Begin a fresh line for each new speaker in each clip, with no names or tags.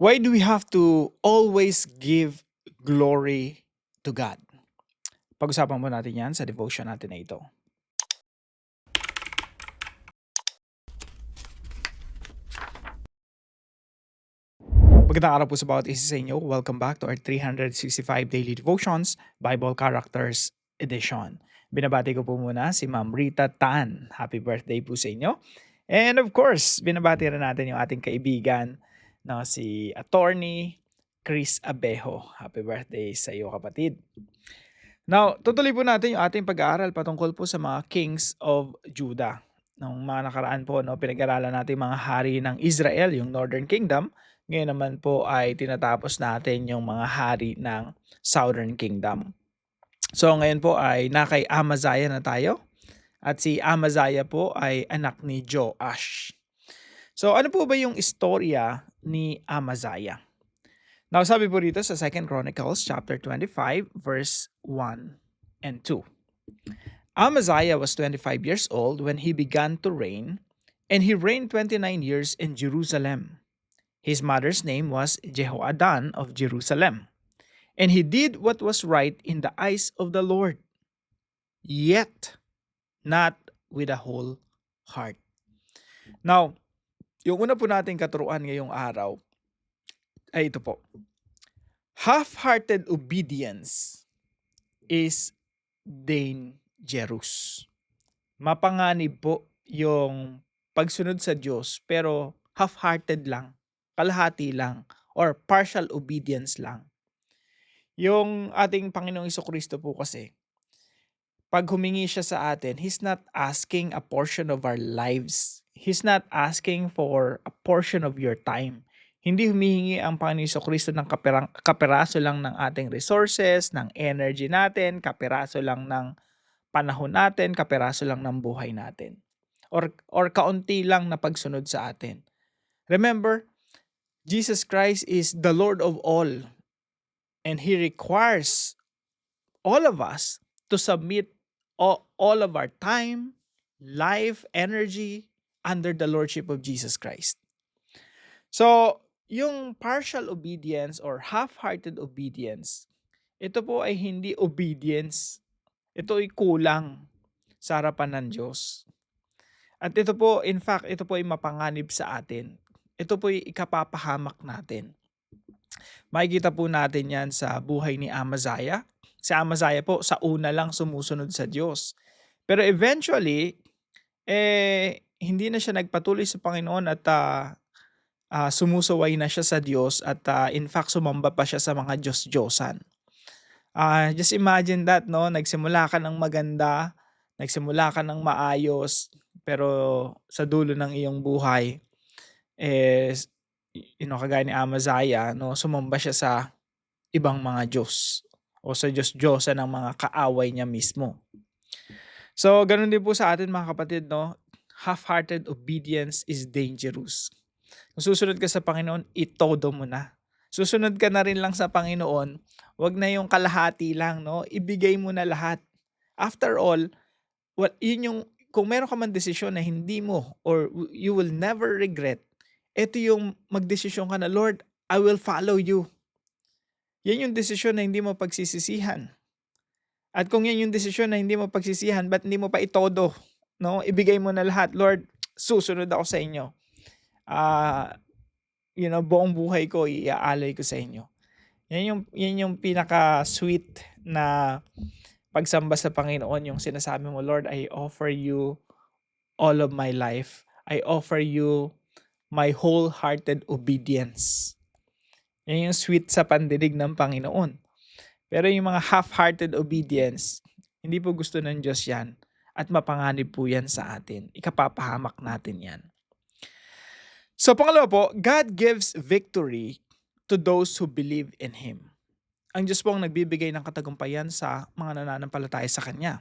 Why do we have to always give glory to God? Pag-usapan po natin yan sa devotion natin na ito. Magandang araw po sa bawat isa sa inyo. Welcome back to our 365 Daily Devotions Bible Characters Edition. Binabati ko po muna si Ma'am Rita Tan. Happy birthday po sa inyo. And of course, binabati rin natin yung ating kaibigan na si Attorney Chris Abejo. Happy birthday sa iyo, kapatid. Now, tutuloy po natin yung ating pag-aaral patungkol po sa mga kings of Judah. Nung mga nakaraan po, pinag-aralan natin mga hari ng Israel, yung Northern Kingdom. Ngayon naman po ay tinatapos natin yung mga hari ng Southern Kingdom. So ngayon po ay nakay Amaziah na tayo. At si Amaziah po ay anak ni Joash. So ano po ba yung istorya ni Amaziah? Now, sabi po dito sa 2 Chronicles chapter 25, verse 1 and 2. Amaziah was 25 years old when he began to reign, and he reigned 29 years in Jerusalem. His mother's name was Jehoadan of Jerusalem, and he did what was right in the eyes of the Lord, yet not with a whole heart. Now, yung una po nating katuruan ngayong araw ay ito po. Half-hearted obedience is dangerous. Mapanganib po yung pagsunod sa Diyos pero half-hearted lang, kalahati lang, or partial obedience lang. Yung ating Panginoong Jesucristo po kasi, pag humingi siya sa atin, He's not asking a portion of our lives. He's not asking for a portion of your time. Hindi humihingi ang Panginoong Jesucristo ng kaperaso lang ng ating resources, ng energy natin, kaperaso lang ng panahon natin, kaperaso lang ng buhay natin. Or kaunti lang na pagsunod sa atin. Remember, Jesus Christ is the Lord of all. And He requires all of us to submit all of our time, life, energy under the Lordship of Jesus Christ. So, yung partial obedience or half-hearted obedience, ito po ay hindi obedience. Ito ay kulang sa harapan ng Diyos. At ito po, in fact, ito po ay mapanganib sa atin. Ito po ay ikapapahamak natin. Makikita po natin yan sa buhay ni Amaziah. Si Amaziah po, sa una lang sumusunod sa Diyos. Pero eventually, hindi na siya nagpatuloy sa Panginoon at sumusuway na siya sa Diyos at in fact sumamba pa siya sa mga Diyos-Diyosan. Just imagine that, no? Nagsimula ka ng maganda, nagsimula ka ng maayos, pero sa dulo ng iyong buhay, kagaya ni Amaziah, no, sumamba siya sa ibang mga Diyos o sa Diyos-Diyosan ng mga kaaway niya mismo. So, ganun din po sa atin mga kapatid, no? Half-hearted obedience is dangerous. Kung susunod ka sa Panginoon, itodo mo na. Susunod ka na rin lang sa Panginoon, wag na yung kalahati lang, no? Ibigay mo na lahat. After all, yun yung, kung meron ka man desisyon na hindi mo or you will never regret, ito yung magdesisyon ka na, Lord, I will follow you. Yan yung desisyon na hindi mo pagsisisihan. At kung yan yung desisyon na hindi mo pagsisihan, ba't hindi mo pa itodo? No? Ibigay mo na lahat. Lord, susunod ako sa inyo. Buong buhay ko, iaalay ko sa inyo. Yan yung pinaka-sweet na pagsamba sa Panginoon, yung sinasabi mo, Lord, I offer you all of my life. I offer you my wholehearted obedience. Yan yung sweet sa pandinig ng Panginoon. Pero yung mga half-hearted obedience, hindi po gusto ng Diyos yan at mapanganib po yan sa atin. Ikapapahamak natin yan. So pangalawa po, God gives victory to those who believe in Him. Ang Diyos po ang nagbibigay ng katagumpayan sa mga nananampalataya sa Kanya.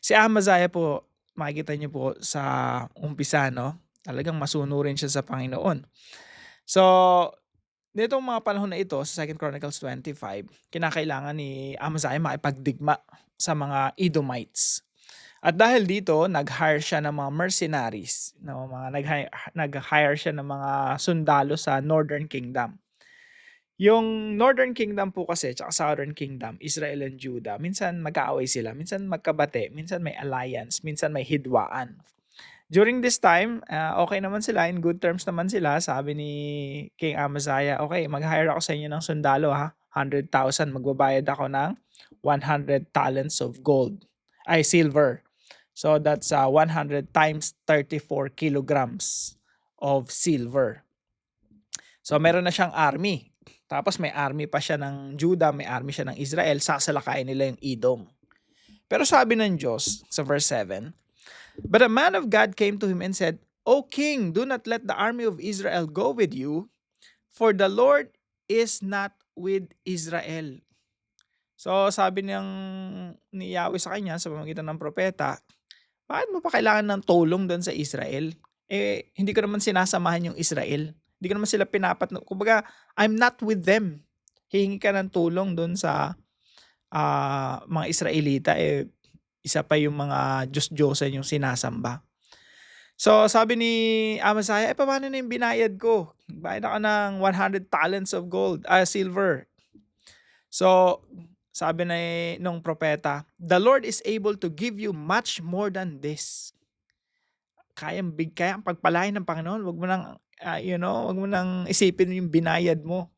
Si Amaziah po, makikita niyo po sa umpisa, no? Talagang masunurin siya sa Panginoon. So, nitong mga panahon na ito, sa 2 Chronicles 25, kinakailangan ni Amaziah makipagdigma sa mga Edomites. At dahil dito, nag-hire siya ng mga mercenaries, no? Nag-hire siya ng mga sundalo sa Northern Kingdom. Yung Northern Kingdom po kasi tsaka Southern Kingdom, Israel and Judah, minsan magkaaway sila, minsan magkabate, minsan may alliance, minsan may hidwaan. During this time, okey naman sila, in good terms naman sila. Sabi ni King Amaziah, "Okey, mag-hire ako sa inyo ng sundalo ha, 100,000 magbabayad ako ng 100 talents of gold, ay silver." So that's 100 times 34 kilograms of silver. So meron na siyang army. Tapos may army pa siya ng Judah, may army siya ng Israel, sasalakayin nila yung Edom. Pero sabi ng Diyos sa verse 7, "But a man of God came to him and said, O king, do not let the army of Israel go with you, for the Lord is not with Israel." So sabi ni Yahweh sa kanya sa pamamagitan ng propeta, bakit mo pa kailangan ng tulong doon sa Israel? Hindi ko naman sinasamahan yung Israel. Hindi ko naman sila kumbaga, I'm not with them. Hihingi ka ng tulong doon sa mga Israelita, isa pa yung mga Diyos-Diyosan yung sinasamba. So sabi ni Amaziah, paano na yung binayad ko? Bayad ako ng 100 talents of silver. So sabi nung propeta, "The Lord is able to give you much more than this." Kayang pagpalain ng Panginoon. Wag mo nang, wag mo nang isipin yung binayad mo.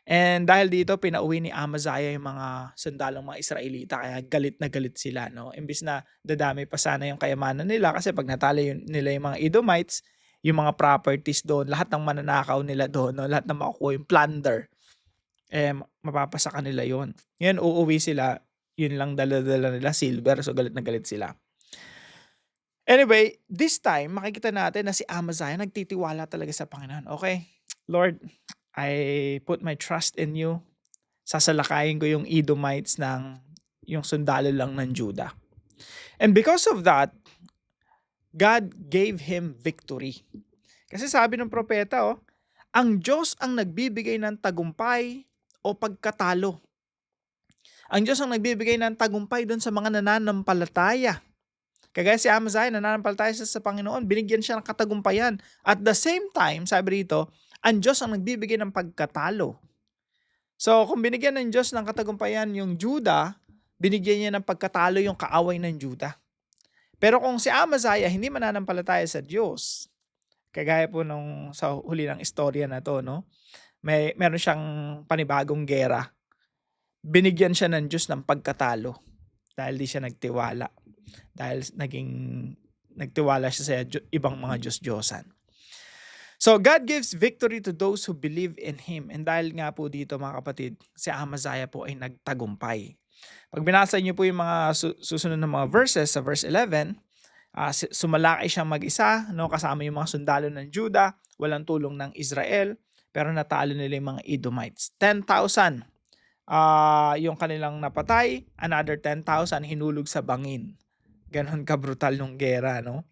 And dahil dito, pinauwi ni Amaziah yung mga sundalong mga Israelita, kaya galit na galit sila, no? Imbis na dadami pa sana yung kayamanan nila, kasi pag natalo nila yung mga Edomites, yung mga properties doon, lahat ng mananakaw nila doon, no? Lahat ng makukuha yung plunder, mapapasa kanila yun. Ngayon, uuwi sila, yun lang dala-dala nila, silver, so galit na galit sila. Anyway, this time, makikita natin na si Amaziah nagtitiwala talaga sa Panginoon. Okay, Lord, I put my trust in you. Sasalakayin ko yung Edomites yung sundalo lang ng Judah. And because of that, God gave him victory. Kasi sabi ng propeta, ang Diyos ang nagbibigay ng tagumpay o pagkatalo. Ang Diyos ang nagbibigay ng tagumpay doon sa mga nananampalataya. Kagaya si Amaziah, nananampalataya siya sa Panginoon, binigyan siya ng katagumpayan. At the same time, sabi rito, ang Diyos ang nagbibigay ng pagkatalo. So kung binigyan ng Diyos ng katagumpayan yung Judah, binigyan niya ng pagkatalo yung kaaway ng Judah. Pero kung si Amaziah hindi mananampalataya sa Diyos, kagaya po nung sa huli ng istorya na to, no? Meron siyang panibagong gera. Binigyan siya ng Diyos ng pagkatalo dahil di siya nagtiwala. Dahil nagtiwala siya sa ibang mga Diyos-Diyosan. So God gives victory to those who believe in Him. And dahil nga po dito mga kapatid, si Amaziah po ay nagtagumpay. Pag binasa niyo po yung mga susunod na mga verses sa verse 11, sumalakay siyang mag-isa, no, kasama yung mga sundalo ng Judah, walang tulong ng Israel, pero natalo nila yung mga Edomites. 10,000 yung kanilang napatay, another 10,000 hinulog sa bangin. Ganon ka-brutal nung gera, no?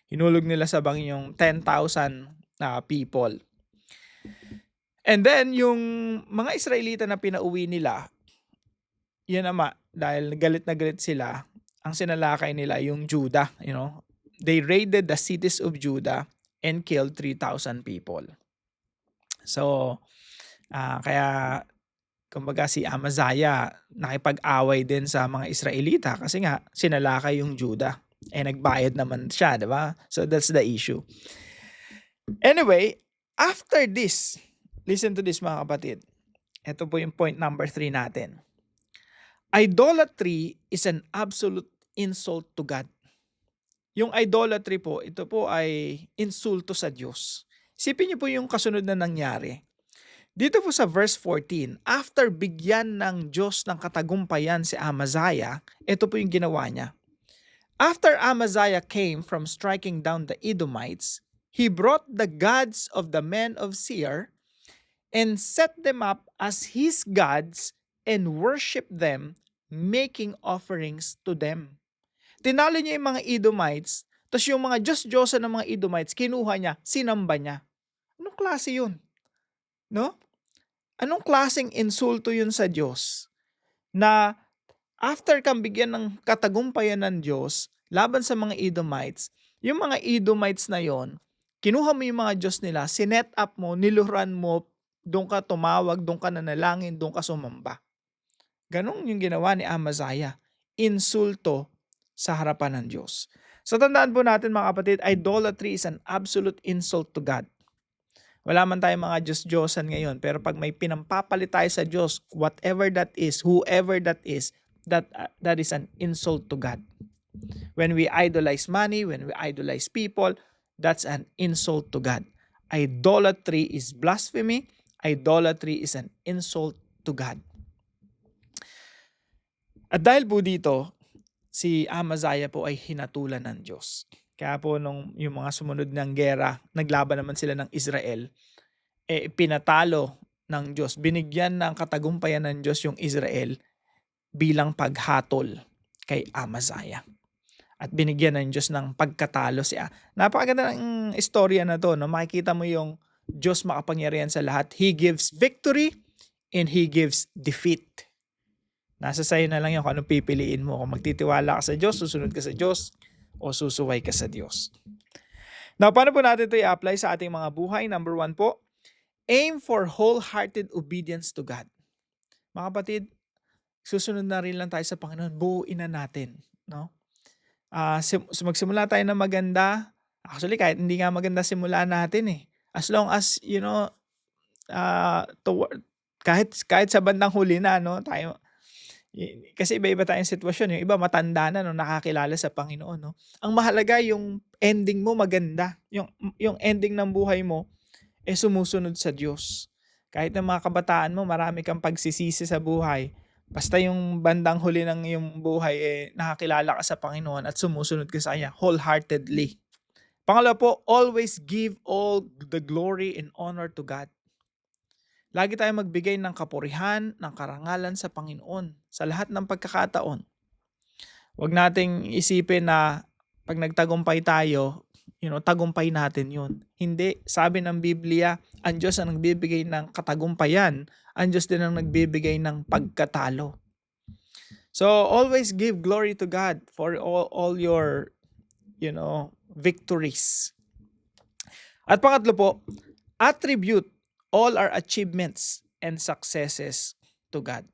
Hinulog nila sa bangin yung 10,000 people. And then, yung mga Israelita na pinauwi nila, yan naman, dahil galit na galit sila, ang sinalakay nila yung Judah, they raided the cities of Judah and killed 3,000 people. So, kaya kumbaga si Amaziah nakipag-away din sa mga Israelita kasi nga sinalakay yung Judah. Nagbayad naman siya, di ba? So that's the issue. Anyway, after this, listen to this mga kapatid. Ito po yung point number 3 natin. Idolatry is an absolute insult to God. Yung idolatry po, ito po ay insulto sa Diyos. Isipin niyo po yung kasunod na nangyari. Dito po sa verse 14, after bigyan ng Diyos ng katagumpayan si Amaziah, ito po yung ginawa niya. After Amaziah came from striking down the Edomites, he brought the gods of the men of Seir and set them up as his gods and worshiped them, making offerings to them. Tinalo niya yung mga Edomites, tapos yung mga Diyos-Diyosan ng mga Edomites, kinuha niya, sinamba niya. Anong klase yun? No? Anong klaseng insulto yun sa Diyos? Na after kang bigyan ng katagumpayan ng Diyos laban sa mga Edomites, yung mga Edomites na yon, kinuha mo yung mga Diyos nila, sinet up mo, niluhuran mo, doon ka tumawag, doon ka nanalangin, doon ka sumamba. Gano'n yung ginawa ni Amaziah, insulto sa harapan ng Diyos. So tandaan po natin mga kapatid, idolatry is an absolute insult to God. Wala man tayong mga Diyos-Diyosan ngayon, pero pag may pinampapalit tayo sa Diyos, whatever that is, whoever that is, that is an insult to God. When we idolize money, when we idolize people, that's an insult to God. Idolatry is blasphemy. Idolatry is an insult to God. At dahil po dito, si Amaziah po ay hinatulan ng Diyos. Kaya po nung yung mga sumunod ng gera, naglaban naman sila ng Israel, pinatalo ng Diyos. Binigyan ng katagumpayan ng Diyos yung Israel bilang paghatol kay Amaziah. At binigyan ng Diyos ng pagkatalo siya. Napakaganda ng istorya na to. No? Makikita mo yung Diyos makapangyarihan sa lahat. He gives victory and He gives defeat. Nasa sa'yo na lang yung kung anong pipiliin mo. Kung magtitiwala ka sa Diyos, susunod ka sa Diyos, o susuway ka sa Diyos. Now, paano po natin ito i-apply sa ating mga buhay? Number 1 po, aim for wholehearted obedience to God. Mga kapatid, susunod na rin lang tayo sa Panginoon. Buuin na natin. No? Magsimula tayo na maganda. Actually, kahit hindi nga maganda simula natin eh. As long as, kahit sa bandang huli na, no, tayo, kasi iba-iba tayong sitwasyon. Yung iba matanda na, no, nakakilala sa Panginoon. No? Ang mahalaga, yung ending mo maganda. Yung ending ng buhay mo, sumusunod sa Diyos. Kahit ng mga kabataan mo, marami kang pagsisisi sa buhay. Basta yung bandang huli ng iyong buhay, nakakilala ka sa Panginoon at sumusunod ka sa Kanya wholeheartedly. Pangalawa po, always give all the glory and honor to God. Lagi tayong magbigay ng kapurihan, ng karangalan sa Panginoon sa lahat ng pagkakataon. Huwag nating isipin na pag nagtagumpay tayo, tagumpay natin yun. Hindi, sabi ng Biblia, ang Diyos ang nagbibigay ng katagumpayan, ang Diyos din ang nagbibigay ng pagkatalo. So, always give glory to God for all your, victories. At pangatlo po, attribute all our achievements and successes to God.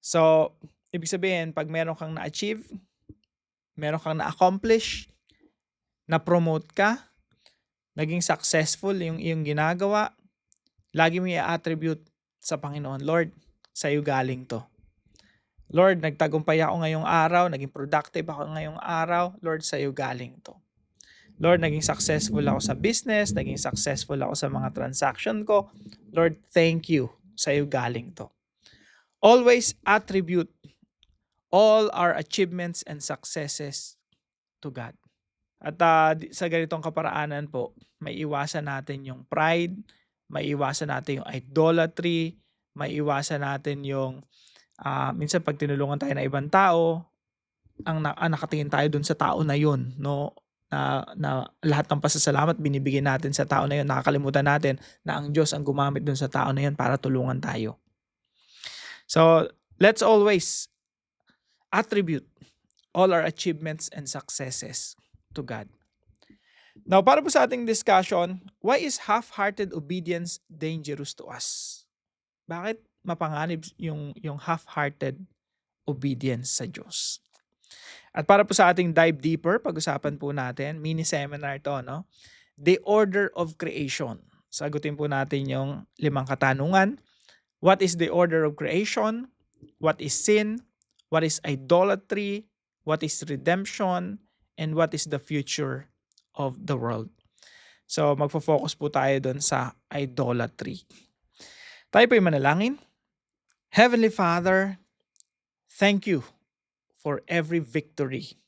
So, ibig sabihin, pag meron kang na-achieve, meron kang na-accomplish, na-promote ka, naging successful yung iyong ginagawa, lagi mo i-attribute sa Panginoon. Lord, sa iyo galing to. Lord, nagtagumpay ako ngayong araw, naging productive ako ngayong araw, Lord, sa iyo galing to. Lord, naging successful ako sa business, naging successful ako sa mga transaction ko. Lord, thank you. Sa iyo galing to. Always attribute all our achievements and successes to God. At sa ganitong kaparaanan po, may iwasan natin yung pride, may iwasan natin yung idolatry, may iwasan natin yung minsan pag tinulungan tayo ng ibang tao, nakatingin tayo dun sa tao na yun, no? Na lahat ng pasasalamat binibigyan natin sa tao na yun, nakakalimutan natin na ang Diyos ang gumamit dun sa tao na yun para tulungan tayo. So, let's always attribute all our achievements and successes to God. Now, para po sa ating discussion, why is half-hearted obedience dangerous to us? Bakit mapanganib yung half-hearted obedience sa Diyos? At para po sa ating dive deeper, pag-usapan po natin, mini seminar to, no? The order of creation. Sagutin po natin yung 5 katanungan. What is the order of creation? What is sin? What is idolatry? What is redemption? And what is the future of the world? So, magfo-focus po tayo doon sa idolatry. Tayo po yung manalangin. Heavenly Father, thank you for every victory,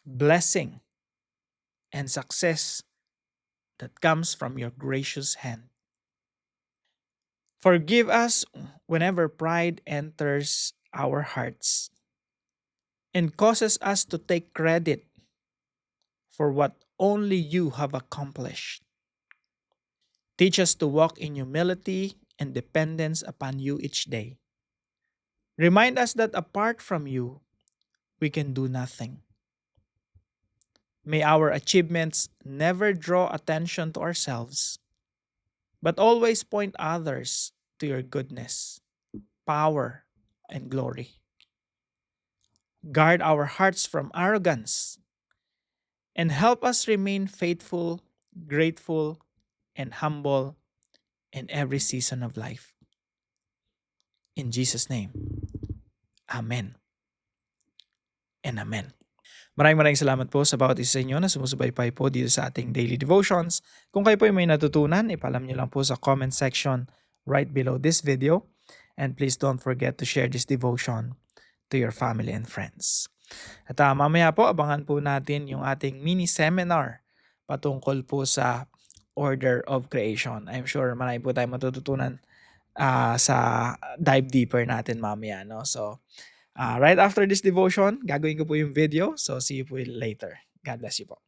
blessing, and success that comes from your gracious hand. Forgive us whenever pride enters our hearts and causes us to take credit for what only you have accomplished. Teach us to walk in humility and dependence upon you each day. Remind us that apart from you, we can do nothing. May our achievements never draw attention to ourselves, but always point others to your goodness, power, and glory. Guard our hearts from arrogance and help us remain faithful, grateful, and humble in every season of life. In Jesus' name, Amen and Amen. Maraming salamat po sa bawat isa sa inyo na sumusubaybay po dito sa ating daily devotions. Kung kayo po ay may natutunan, ipalam nyo lang po sa comment section right below this video. And please don't forget to share this devotion to your family and friends. At mamaya po, abangan po natin yung ating mini seminar patungkol po sa order of creation. I'm sure marami po tayong matututunan sa dive deeper natin mamaya. No? So, right after this devotion, gagawin ko po yung video. So, see you po later. God bless you po.